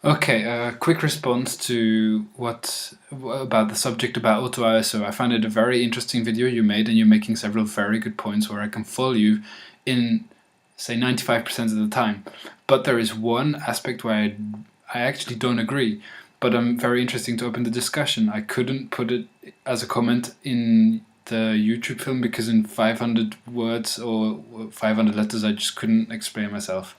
Okay, quick response to what about the subject about auto ISO. I found it a very interesting video you made, and you're making several very good points where I can follow you in, say, 95% of the time. But there is one aspect where I actually don't agree, but I'm very interesting to open the discussion. I couldn't put it as a comment in the YouTube film because in 500 words or 500 letters I just couldn't explain myself.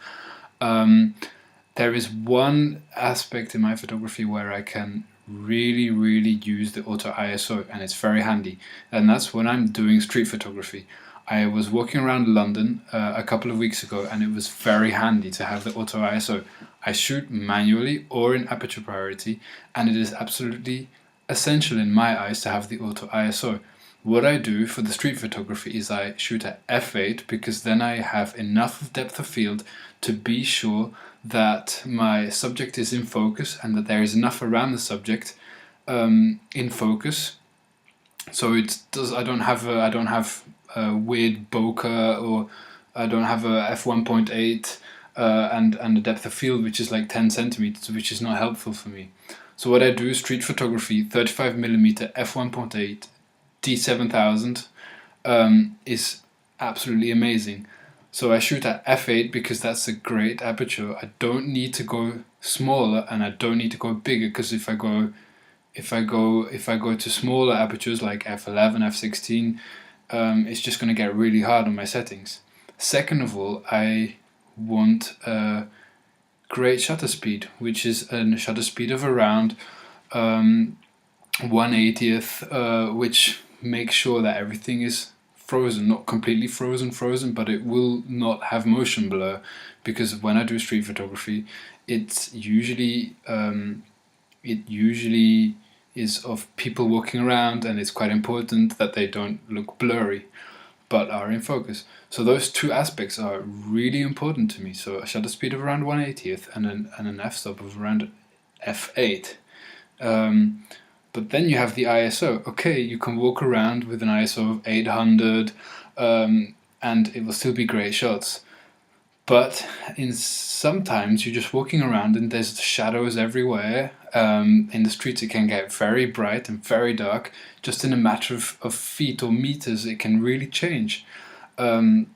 There is one aspect in my photography where I can really use the auto ISO, and it's very handy, and that's when I'm doing street photography. I was walking around London a couple of weeks ago, and it was very handy to have the auto ISO. I shoot manually or in aperture priority, and it is absolutely essential in my eyes to have the auto ISO. What I do for the street photography is I shoot at f8 because then I have enough depth of field to be sure that my subject is in focus and that there is enough around the subject in focus. So I don't have a weird bokeh, or I don't have a f1.8 and a depth of field which is like 10 centimeters, which is not helpful for me. So what I do is street photography, 35mm f1.8 D7000 is absolutely amazing. So I shoot at f8 because that's a great aperture. I don't need to go smaller and I don't need to go bigger, because if I go to smaller apertures like f11, f16, it's just going to get really hard on my settings. Second of all, I want a great shutter speed, which is a shutter speed of around 1/80th, which makes sure that everything is frozen, not completely frozen, but it will not have motion blur, because when I do street photography, it usually is of people walking around, and it's quite important that they don't look blurry but are in focus. So those two aspects are really important to me. So a shutter speed of around 1/80th and an f-stop of around f8. But then you have the ISO. Okay, you can walk around with an ISO of 800 and it will still be great shots. But sometimes you're just walking around and there's shadows everywhere. In the streets it can get very bright and very dark. Just in a matter of feet or meters it can really change. So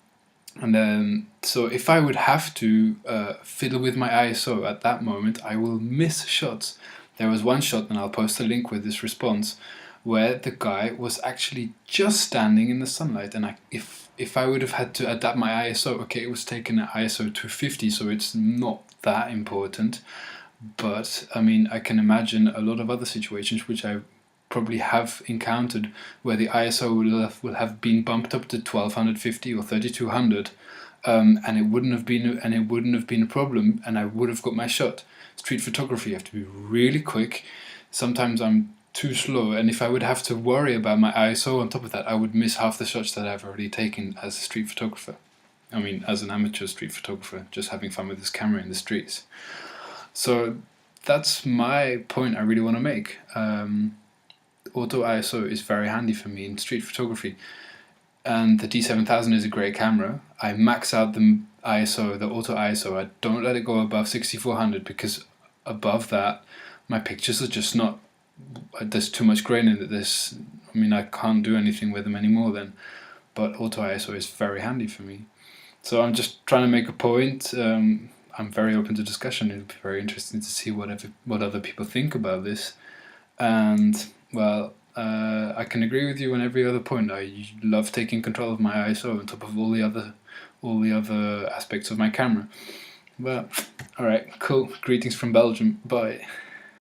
if I would have to fiddle with my ISO at that moment, I will miss shots. There was one shot, and I'll post a link with this response, where the guy was actually just standing in the sunlight, and if I would have had to adapt my ISO, okay, it was taken at ISO 250, so it's not that important, but I mean, I can imagine a lot of other situations which I probably have encountered where the ISO will have been bumped up to 1250 or 3200, and it wouldn't have been a problem, and I would have got my shot. Street photography, you have to be really quick. Sometimes I'm too slow, and if I would have to worry about my ISO on top of that, I would miss half the shots that I've already taken as a street photographer. I mean, as an amateur street photographer, just having fun with this camera in the streets. So that's my point I really want to make. Auto ISO is very handy for me in street photography, and the D7000 is a great camera. I max out the ISO, the auto ISO. I don't let it go above 6400, because above that my pictures are just not, there's too much grain in it. I mean, I can't do anything with them anymore then. But auto ISO is very handy for me. So I'm just trying to make a point. I'm very open to discussion. It'll be very interesting to see what other people think about this. And well, I can agree with you on every other point. I love taking control of my ISO on top of all the other aspects of my camera. But alright, cool. Greetings from Belgium. Bye.